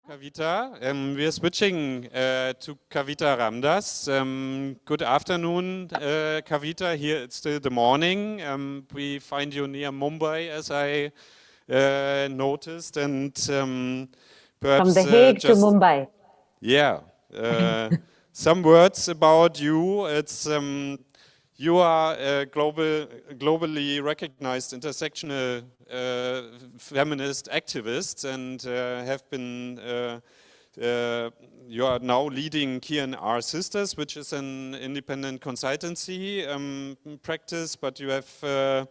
Kavita. We are switching to Kavita Ramdas. Good afternoon, Kavita. Here it's still the morning. We find you near Mumbai, as I noticed, and perhaps from The Hague to Mumbai. Yeah, some words about you. It's you are a globally recognized intersectional feminist activist, and have been. You are now leading K&R Sisters, which is an independent consultancy practice, but you have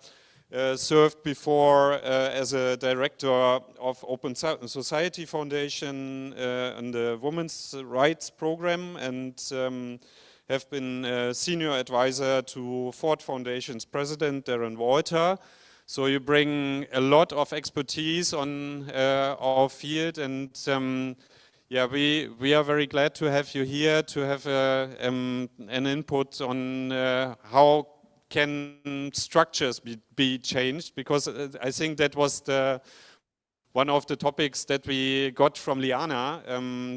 served before as a director of Open Society Foundation and the Women's Rights Program, and have been a senior advisor to Ford Foundation's president, Darren Walter. So you bring a lot of expertise on our field, and yeah, we are very glad to have you here to have an input on how can structures be changed, because I think that was one of the topics that we got from Liana,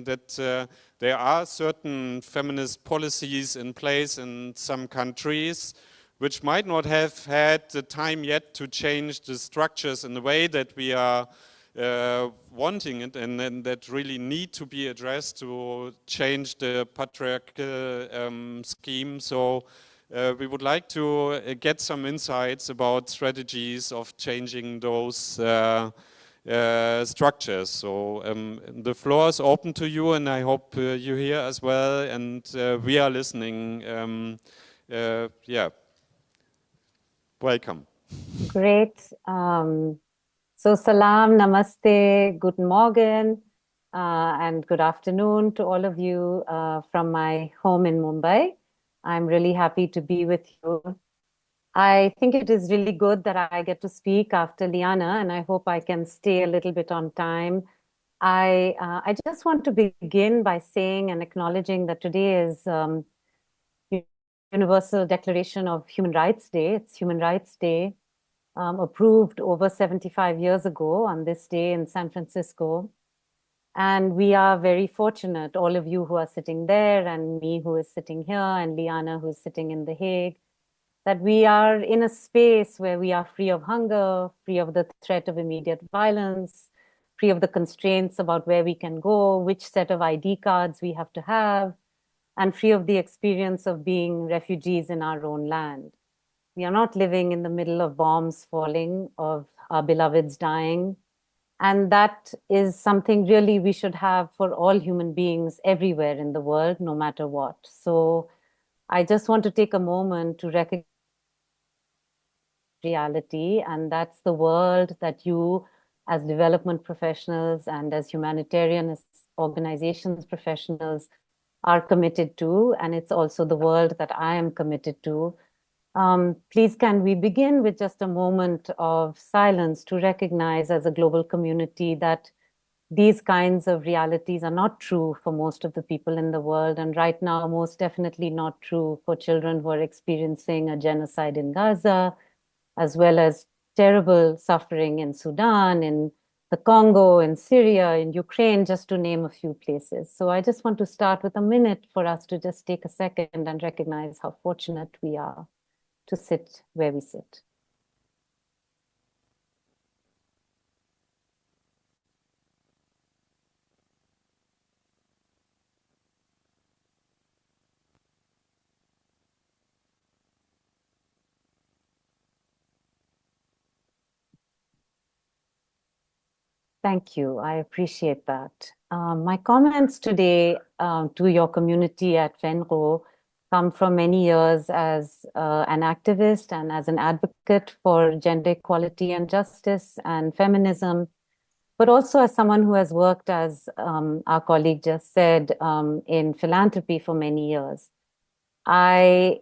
that there are certain feminist policies in place in some countries which might not have had the time yet to change the structures in the way that we are wanting it, and that really need to be addressed to change the patriarchal scheme. So we would like to get some insights about strategies of changing those structures. So the floor is open to you, and I hope you hear as well, and we are listening. Yeah, welcome. Great. So salam, namaste, guten Morgen, and good afternoon to all of you from my home in Mumbai. I'm really happy to be with you. I think it is really good that I get to speak after Liana, and I hope I can stay a little bit on time. I just want to begin by saying and acknowledging that today is Universal Declaration of Human Rights Day. It's Human Rights Day, approved over 75 years ago on this day in San Francisco. And we are very fortunate, all of you who are sitting there, and me who is sitting here, and Liana who is sitting in The Hague, that we are in a space where we are free of hunger, free of the threat of immediate violence, free of the constraints about where we can go, which set of ID cards we have to have, and free of the experience of being refugees in our own land. We are not living in the middle of bombs falling, of our beloveds dying. And that is something really we should have for all human beings everywhere in the world, no matter what. So I just want to take a moment to recognize reality, and that's the world that you as development professionals and as humanitarian organizations professionals are committed to, and it's also the world that I am committed to. Please, can we begin with just a moment of silence to recognize as a global community that these kinds of realities are not true for most of the people in the world, and right now most definitely not true for children who are experiencing a genocide in Gaza, as well as terrible suffering in Sudan, in the Congo, in Syria, in Ukraine, just to name a few places. So I just want to start with a minute for us to just take a second and recognize how fortunate we are to sit where we sit. Thank you. I appreciate that. My comments today to your community at VENRO come from many years as an activist and as an advocate for gender equality and justice and feminism, but also as someone who has worked, as our colleague just said, in philanthropy for many years. I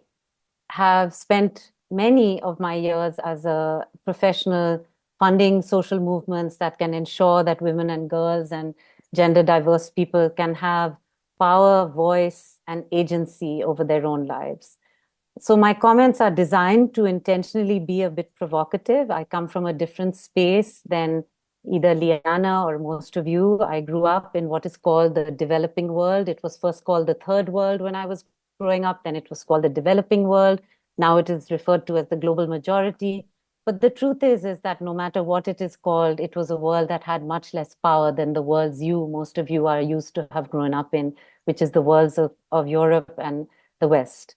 have spent many of my years as a professional funding social movements that can ensure that women and girls and gender diverse people can have power, voice, and agency over their own lives. So my comments are designed to intentionally be a bit provocative. I come from a different space than either Liana or most of you, I grew up in what is called the developing world. It was first called the third world when I was growing up, then it was called the developing world. Now it is referred to as the global majority. But the truth is that no matter what it is called, it was a world that had much less power than the worlds most of you are used to have grown up in, which is the worlds of Europe and the West.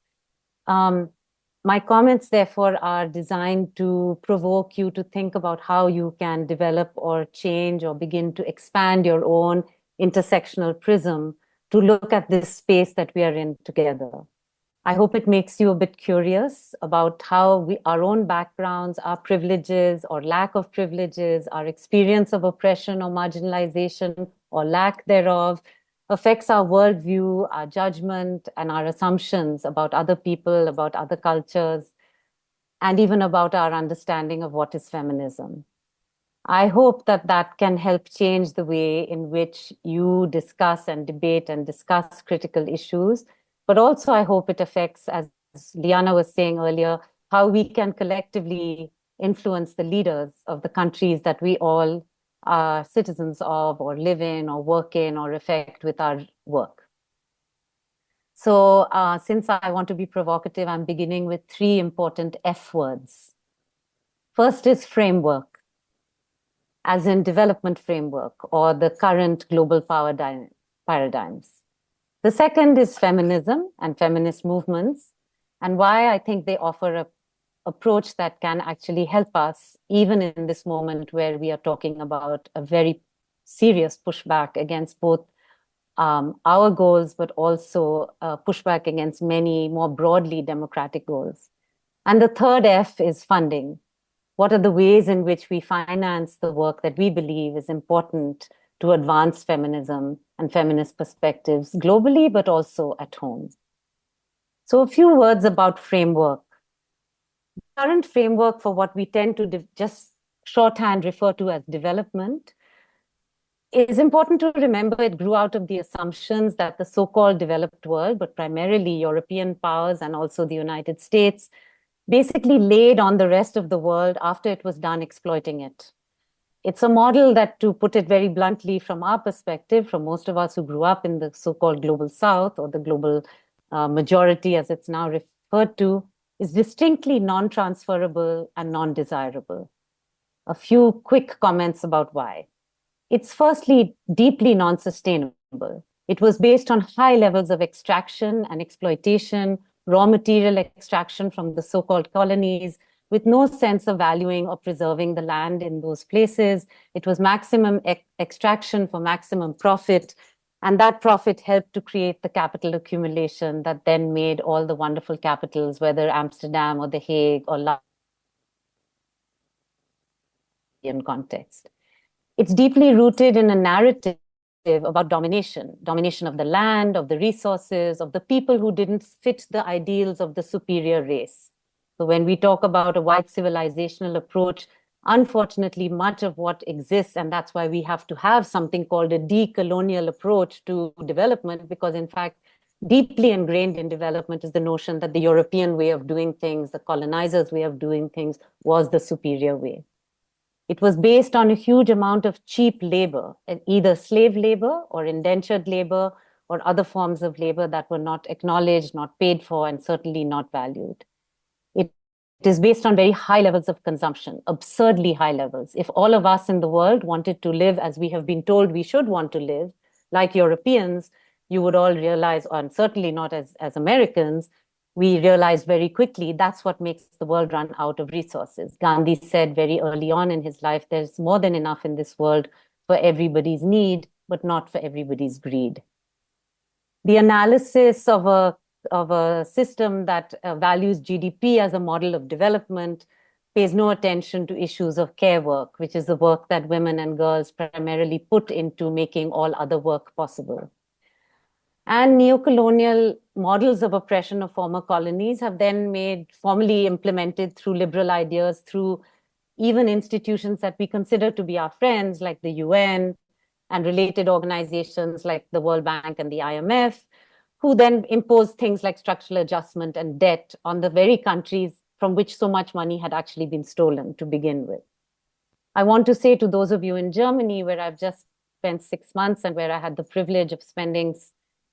My comments, therefore, are designed to provoke you to think about how you can develop or change or begin to expand your own intersectional prism to look at this space that we are in together. I hope it makes you a bit curious about how our own backgrounds, our privileges or lack of privileges, our experience of oppression or marginalization or lack thereof affects our worldview, our judgment, and our assumptions about other people, about other cultures, and even about our understanding of what is feminism. I hope that that can help change the way in which you discuss and debate and discuss critical issues. But also, I hope it affects, as Liana was saying earlier, how we can collectively influence the leaders of the countries that we all are citizens of, or live in, or work in, or affect with our work. So since I want to be provocative, I'm beginning with 3 important F words. First is framework, as in development framework or the current global power paradigms. The second is feminism and feminist movements, and why I think they offer an approach that can actually help us, even in this moment where we are talking about a very serious pushback against both our goals, but also pushback against many more broadly democratic goals. And the third F is funding. What are the ways in which we finance the work that we believe is important to advance feminism and feminist perspectives globally, but also at home? So a few words about framework. The current framework for what we tend to just shorthand refer to as development is important to remember. It grew out of the assumptions that the so-called developed world, but primarily European powers and also the United States, basically laid on the rest of the world after it was done exploiting it. It's a model that, to put it very bluntly from our perspective, from most of us who grew up in the so-called global South or the global majority as it's now referred to, is distinctly non-transferable and non-desirable. A few quick comments about why. It's firstly deeply non-sustainable. It was based on high levels of extraction and exploitation, raw material extraction from the so-called colonies, with no sense of valuing or preserving the land in those places. It was maximum extraction for maximum profit, and that profit helped to create the capital accumulation that then made all the wonderful capitals, whether Amsterdam or The Hague or London, in context. It's deeply rooted in a narrative about domination of the land, of the resources, of the people who didn't fit the ideals of the superior race. So when we talk about a white civilizational approach, unfortunately, much of what exists, and that's why we have to have something called a decolonial approach to development, because in fact, deeply ingrained in development is the notion that the European way of doing things, the colonizers' way of doing things, was the superior way. It was based on a huge amount of cheap labor, either slave labor or indentured labor or other forms of labor that were not acknowledged, not paid for, and certainly not valued. It is based on very high levels of consumption, absurdly high levels. If all of us in the world wanted to live as we have been told we should want to live, like Europeans, you would all realize, and certainly not as Americans, we realized very quickly that's what makes the world run out of resources. Gandhi said very early on in his life, there's more than enough in this world for everybody's need, but not for everybody's greed. The analysis of a system that values GDP as a model of development pays no attention to issues of care work, which is the work that women and girls primarily put into making all other work possible. And neocolonial models of oppression of former colonies have then made formally implemented through liberal ideas, through even institutions that we consider to be our friends, like the UN and related organizations like the World Bank and the IMF, who then impose things like structural adjustment and debt on the very countries from which so much money had actually been stolen to begin with. I want to say to those of you in Germany, where I've just spent 6 months and where I had the privilege of spending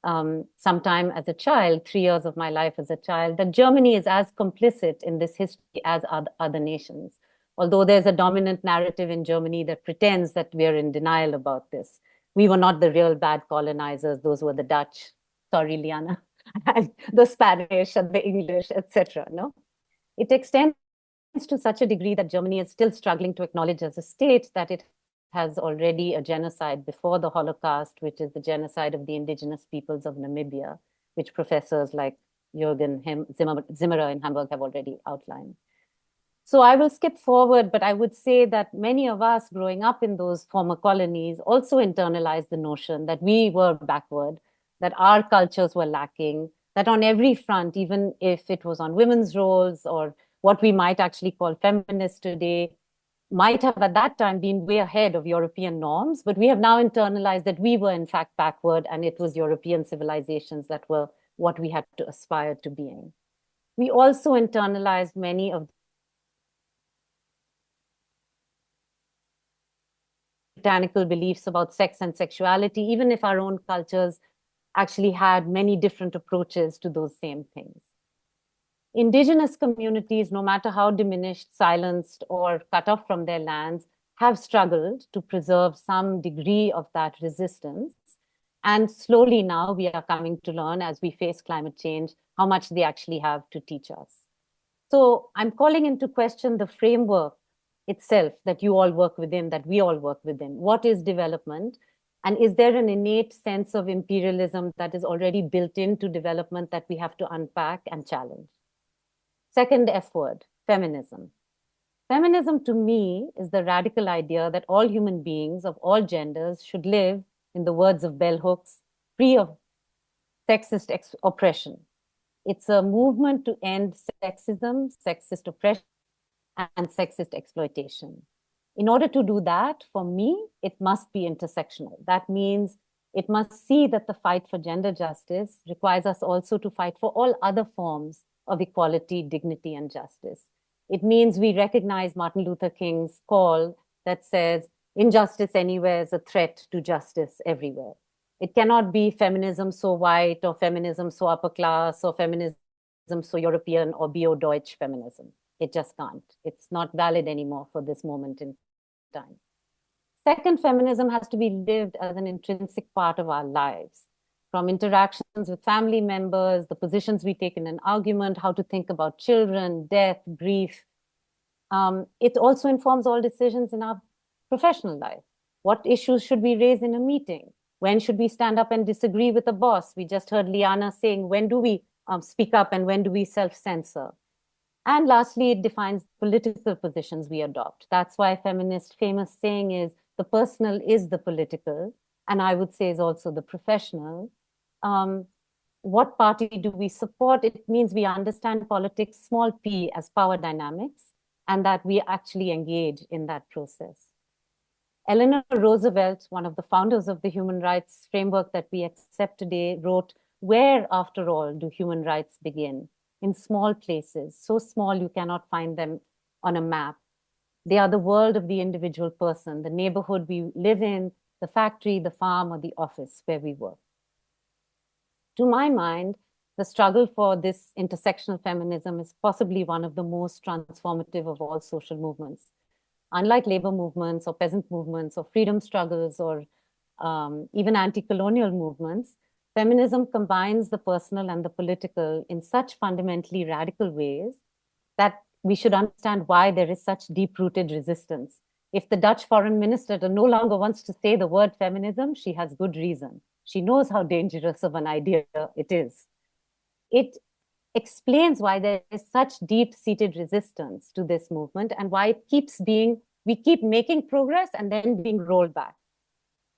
some time as a child, 3 years of my life as a child, that Germany is as complicit in this history as other nations. Although there's a dominant narrative in Germany that pretends that we're in denial about this. We were not the real bad colonizers, those were the Dutch. Sorry, Liana. And the Spanish and the English, etc. No, it extends to such a degree that Germany is still struggling to acknowledge as a state that it has already a genocide before the Holocaust, which is the genocide of the indigenous peoples of Namibia, which professors like Jürgen Zimmerer in Hamburg have already outlined. So I will skip forward, but I would say that many of us growing up in those former colonies also internalized the notion that we were backward, that our cultures were lacking, that on every front, even if it was on women's roles or what we might actually call feminists today, might have at that time been way ahead of European norms, but we have now internalized that we were in fact backward and it was European civilizations that were what we had to aspire to being. We also internalized many of puritanical beliefs about sex and sexuality, even if our own cultures actually had many different approaches to those same things. Indigenous communities, no matter how diminished, silenced, or cut off from their lands, have struggled to preserve some degree of that resistance. And slowly now we are coming to learn, as we face climate change, how much they actually have to teach us. So I'm calling into question the framework itself that you all work within, that we all work within. What is development? And is there an innate sense of imperialism that is already built into development that we have to unpack and challenge? Second F word, feminism. Feminism to me is the radical idea that all human beings of all genders should live, in the words of bell hooks, free of sexist oppression. It's a movement to end sexism, sexist oppression, and sexist exploitation. In order to do that, for me, it must be intersectional. That means it must see that the fight for gender justice requires us also to fight for all other forms of equality, dignity, and justice. It means we recognize Martin Luther King's call that says, injustice anywhere is a threat to justice everywhere. It cannot be feminism so white or feminism so upper class or feminism so European or bio-Deutsch feminism. It just can't. It's not valid anymore for this moment in time. Second, feminism has to be lived as an intrinsic part of our lives, from interactions with family members, the positions we take in an argument, how to think about children, death, grief. It also informs all decisions in our professional life. What issues should we raise in a meeting? When should we stand up and disagree with a boss? We just heard Liana saying, when do we speak up and when do we self-censor? And lastly, it defines political positions we adopt. That's why feminist famous saying is, the personal is the political, and I would say is also the professional. What party do we support? It means we understand politics, small p, as power dynamics, and that we actually engage in that process. Eleanor Roosevelt, one of the founders of the human rights framework that we accept today, wrote, where, after all, do human rights begin? In small places, so small you cannot find them on a map. They are the world of the individual person, the neighborhood we live in, the factory, the farm, or the office where we work. To my mind, the struggle for this intersectional feminism is possibly one of the most transformative of all social movements. Unlike labor movements or peasant movements or freedom struggles or even anti-colonial movements, feminism combines the personal and the political in such fundamentally radical ways that we should understand why there is such deep-rooted resistance. If the Dutch foreign minister no longer wants to say the word feminism, she has good reason. She knows how dangerous of an idea it is. It explains why there is such deep-seated resistance to this movement and why it keeps being, we keep making progress and then being rolled back.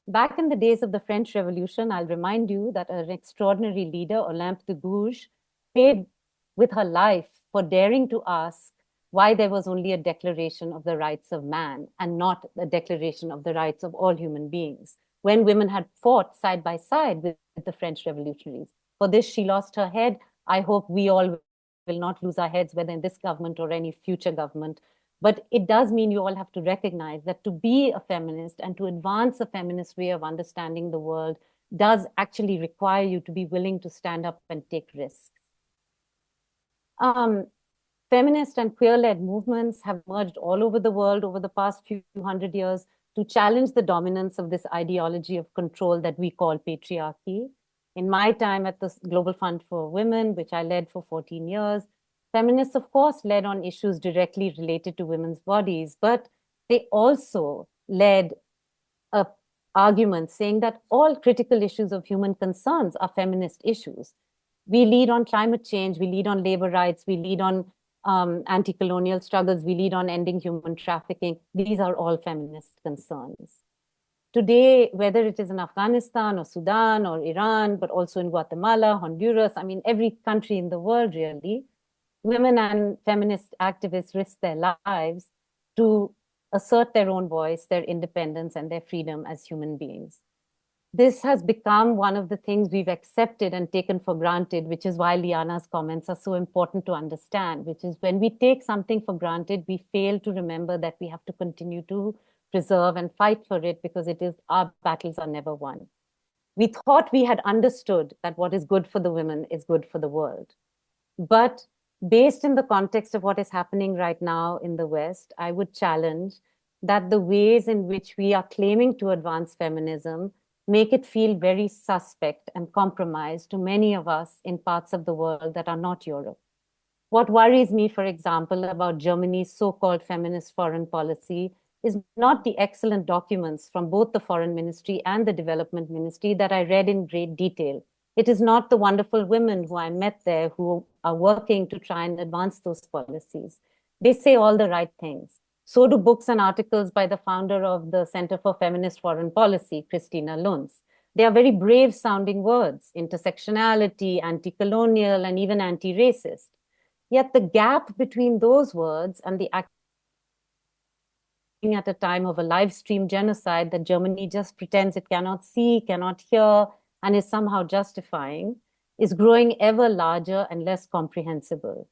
Back in the days of the French Revolution, I'll remind you that an extraordinary leader, Olympe de Gouges, paid with her life for daring to ask why there was only a declaration of the rights of man and not a declaration of the rights of all human beings, when women had fought side by side with the French revolutionaries. For this, she lost her head. I hope we all will not lose our heads, whether in this government or any future government, But it does mean you all have to recognize that to be a feminist and to advance a feminist way of understanding the world does actually require you to be willing to stand up and take risks. Feminist and queer-led movements have emerged all over the world over the past few hundred years to challenge the dominance of this ideology of control that we call patriarchy. In my time at the Global Fund for Women, which I led for 14 years, feminists, of course, led on issues directly related to women's bodies, but they also led arguments saying that all critical issues of human concerns are feminist issues. We lead on climate change, we lead on labor rights, we lead on anti-colonial struggles, we lead on ending human trafficking. These are all feminist concerns. Today, whether it is in Afghanistan or Sudan or Iran, but also in Guatemala, Honduras, I mean, every country in the world really, women and feminist activists risk their lives to assert their own voice, their independence, and their freedom as human beings. This has become one of the things we've accepted and taken for granted, which is why Liana's comments are so important to understand, which is when we take something for granted, we fail to remember that we have to continue to preserve and fight for it because it is our battles are never won. We thought we had understood that what is good for the women is good for the world. But based in the context of what is happening right now in the West, I would challenge that the ways in which we are claiming to advance feminism make it feel very suspect and compromised to many of us in parts of the world that are not Europe. What worries me, for example, about Germany's so-called feminist foreign policy is not the excellent documents from both the Foreign Ministry and the Development Ministry that I read in great detail. It is not the wonderful women who I met there who are working to try and advance those policies. They say all the right things. So do books and articles by the founder of the Center for Feminist Foreign Policy, Christina Lunz. They are very brave sounding words, intersectionality, anti-colonial, and even anti-racist. Yet the gap between those words and the at a time of a live stream genocide that Germany just pretends it cannot see, cannot hear, and is somehow justifying, is growing ever larger and less comprehensible.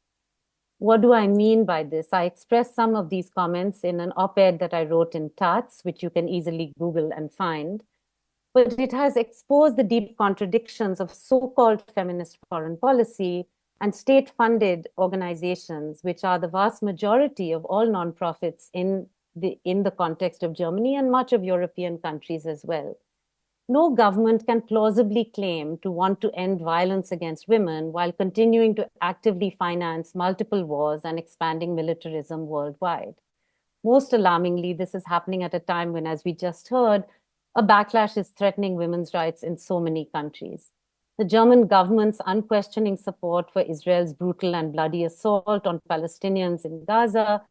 What do I mean by this? I expressed some of these comments in an op-ed that I wrote in Taz, which you can easily Google and find. But it has exposed the deep contradictions of so-called feminist foreign policy and state-funded organizations, which are the vast majority of all nonprofits in the context of Germany and much of European countries as well. No government can plausibly claim to want to end violence against women while continuing to actively finance multiple wars and expanding militarism worldwide. Most alarmingly, this is happening at a time when, as we just heard, a backlash is threatening women's rights in so many countries. The German government's unquestioning support for Israel's brutal and bloody assault on Palestinians in Gaza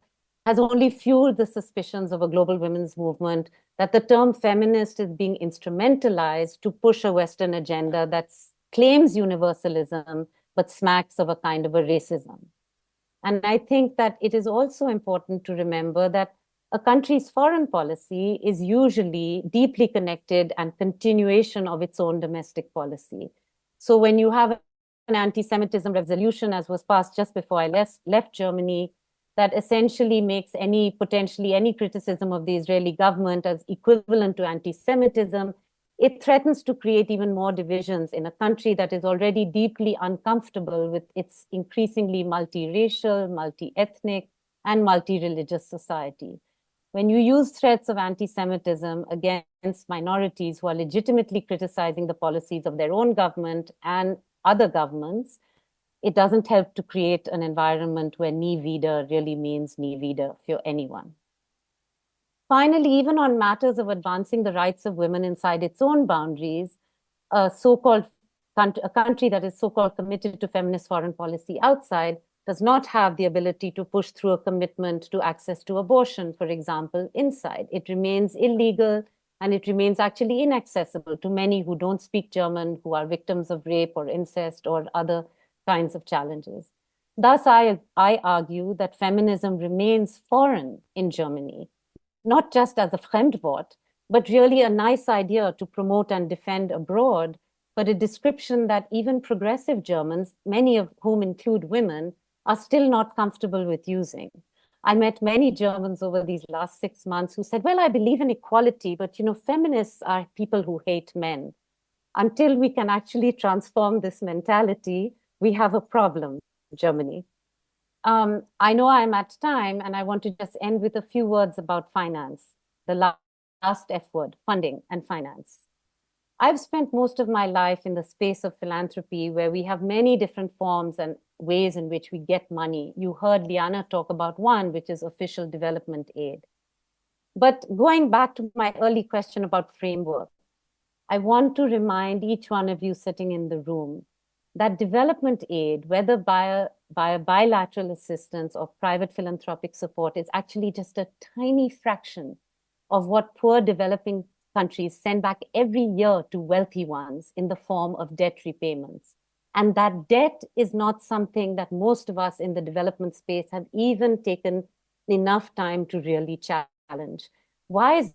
has only fueled the suspicions of a global women's movement that the term feminist is being instrumentalized to push a Western agenda that claims universalism, but smacks of a kind of a racism. And I think that it is also important to remember that a country's foreign policy is usually deeply connected and continuation of its own domestic policy. So when you have an anti-Semitism resolution, as was passed just before I left Germany, that essentially makes potentially any criticism of the Israeli government as equivalent to anti-Semitism, it threatens to create even more divisions in a country that is already deeply uncomfortable with its increasingly multiracial, multi-ethnic, and multi-religious society. When you use threats of anti-Semitism against minorities who are legitimately criticizing the policies of their own government and other governments, it doesn't help to create an environment where nie wieder really means nie wieder for anyone. Finally, even on matters of advancing the rights of women inside its own boundaries, a country that is so-called committed to feminist foreign policy outside does not have the ability to push through a commitment to access to abortion, for example, inside. It remains illegal and it remains actually inaccessible to many who don't speak German, who are victims of rape or incest or other kinds of challenges. Thus, I argue that feminism remains foreign in Germany, not just as a Fremdwort, but really a nice idea to promote and defend abroad, but a description that even progressive Germans, many of whom include women, are still not comfortable with using. I met many Germans over these last 6 months who said, well, I believe in equality, but feminists are people who hate men. Until we can actually transform this mentality, we have a problem, Germany. I know I'm at time, and I want to just end with a few words about finance, the last F word, funding and finance. I've spent most of my life in the space of philanthropy, where we have many different forms and ways in which we get money. You heard Liana talk about one, which is official development aid. But going back to my early question about framework, I want to remind each one of you sitting in the room that development aid, whether by a bilateral assistance or private philanthropic support, is actually just a tiny fraction of what poor developing countries send back every year to wealthy ones in the form of debt repayments. And that debt is not something that most of us in the development space have even taken enough time to really challenge. Why is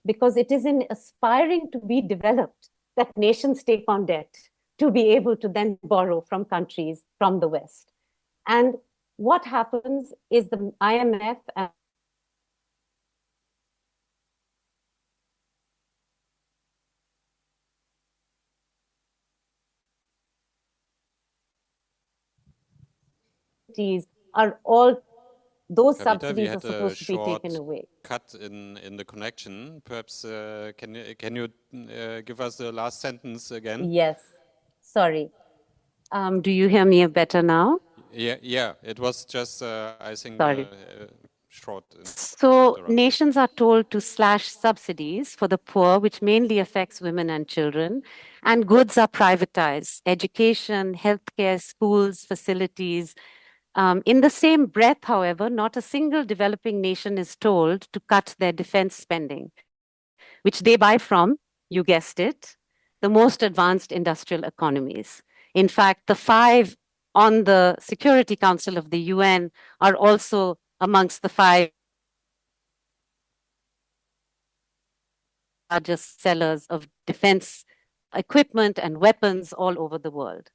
because it is in aspiring to be developed that nations take on debt to be able to then borrow from countries from the West. And what happens is the IMF and are all, those Kavita, subsidies are supposed to be taken away. Cut in the connection. Perhaps can you give us the last sentence again? Yes, sorry. Do you hear me better now? Yeah. It was just I think Sorry. short. So nations are told to slash subsidies for the poor, which mainly affects women and children, and goods are privatized: education, healthcare, schools, facilities. In the same breath, however, not a single developing nation is told to cut their defense spending, which they buy from, you guessed it, the most advanced industrial economies. In fact, the 5 on the Security Council of the UN are also amongst the 5 largest sellers of defense equipment and weapons all over the world.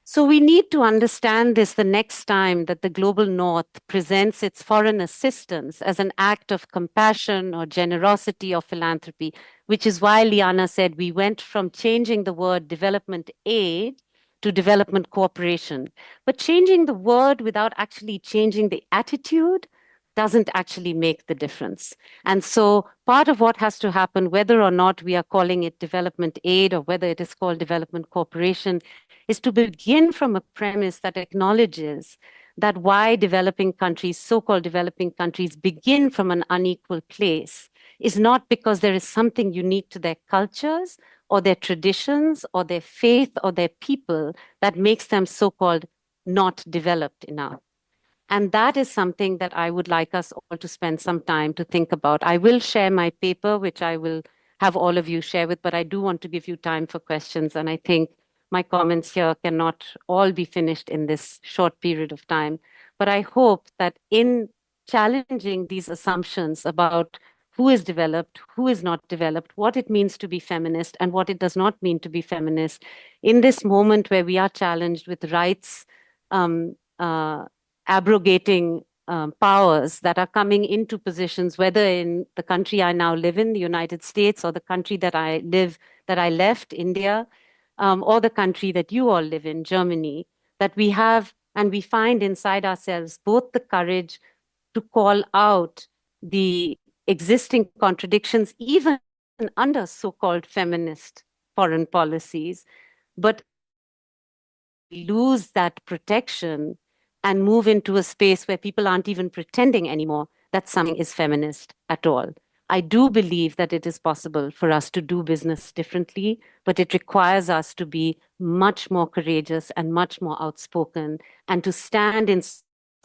So we need to understand this the next time that the global north presents its foreign assistance as an act of compassion or generosity or philanthropy, which is why Liana said we went from changing the word development aid to development cooperation. But changing the word without actually changing the attitude doesn't actually make the difference. And so part of what has to happen, whether or not we are calling it development aid or whether it is called development cooperation, is to begin from a premise that acknowledges that why developing countries, so-called developing countries, begin from an unequal place is not because there is something unique to their cultures or their traditions or their faith or their people that makes them so-called not developed enough. And that is something that I would like us all to spend some time to think about. I will share my paper, which I will have all of you share with, but I do want to give you time for questions. And I think my comments here cannot all be finished in this short period of time. But I hope that in challenging these assumptions about who is developed, who is not developed, what it means to be feminist, and what it does not mean to be feminist, in this moment where we are challenged with rights, abrogating powers that are coming into positions, whether in the country I now live in, the United States, or the country that I left, India, or the country that you all live in, Germany, that we have and we find inside ourselves both the courage to call out the existing contradictions, even under so-called feminist foreign policies, but lose that protection and move into a space where people aren't even pretending anymore that something is feminist at all. I do believe that it is possible for us to do business differently, but it requires us to be much more courageous and much more outspoken and to stand in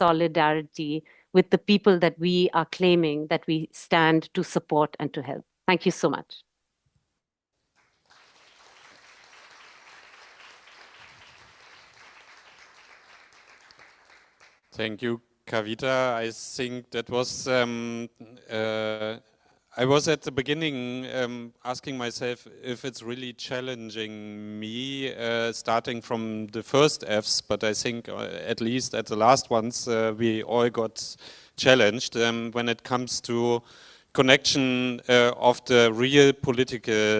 solidarity with the people that we are claiming that we stand to support and to help. Thank you so much. Thank you, Kavita. I think that was, I I was at the beginning asking myself if it's really challenging me, starting from the first Fs, but I think at least at the last ones we all got challenged when it comes to connection of the real political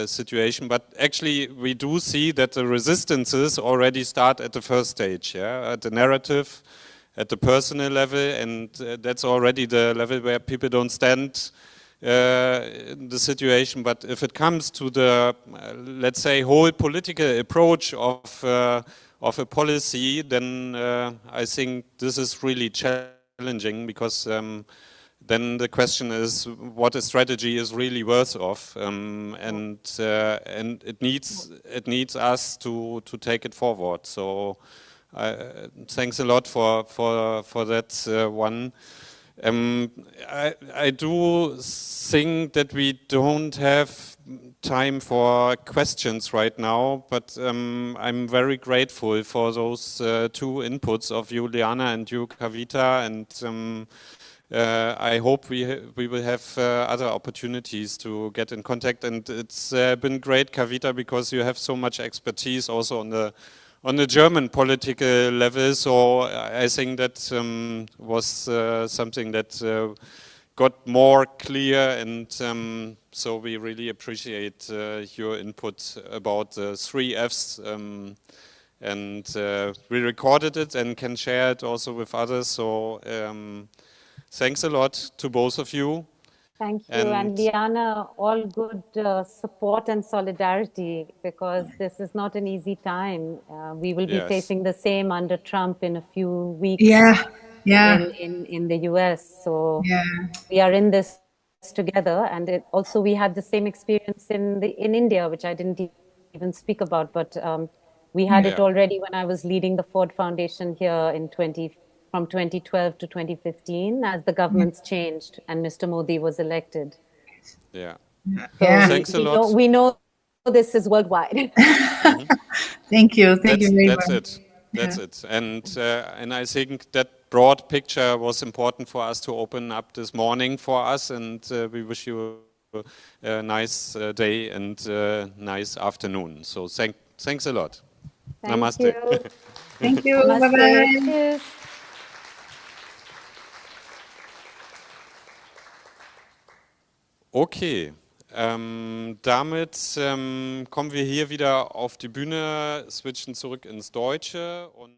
situation. But actually we do see that the resistances already start at the first stage, yeah? At the narrative, at the personal level, and that's already the level where people don't stand in the situation. But if it comes to the, let's say, whole political approach of a policy, then I think this is really challenging, because then the question is what a strategy is really worth of, and it needs us to take it forward. So. Thanks a lot for that one. I do think that we don't have time for questions right now, but I'm very grateful for those two inputs of you, Liana, and you, Kavita, and I hope we will have other opportunities to get in contact. And it's been great, Kavita, because you have so much expertise also on the German political level, so I think that was something that got more clear, and so we really appreciate your input about the 3 Fs, and we recorded it and can share it also with others, so thanks a lot to both of you. Thank you, and Liana, all good support and solidarity, because this is not an easy time. We will be facing the same under Trump in a few weeks. In the US. So we are in this together, and also we had the same experience in India, which I didn't even speak about, but we had it already when I was leading the Ford Foundation here from 2012 to 2015, as the governments changed and Mr. Modi was elected. Yeah. So thanks a lot. We know this is worldwide. Thank you. Thank you very much. That's it. And I think that broad picture was important for us to open up this morning for us, and we wish you a nice day and nice afternoon. So thanks a lot. Namaste. You. Thank you. Bye-bye. Cheers. Okay, damit kommen wir hier wieder auf die Bühne, switchen zurück ins Deutsche und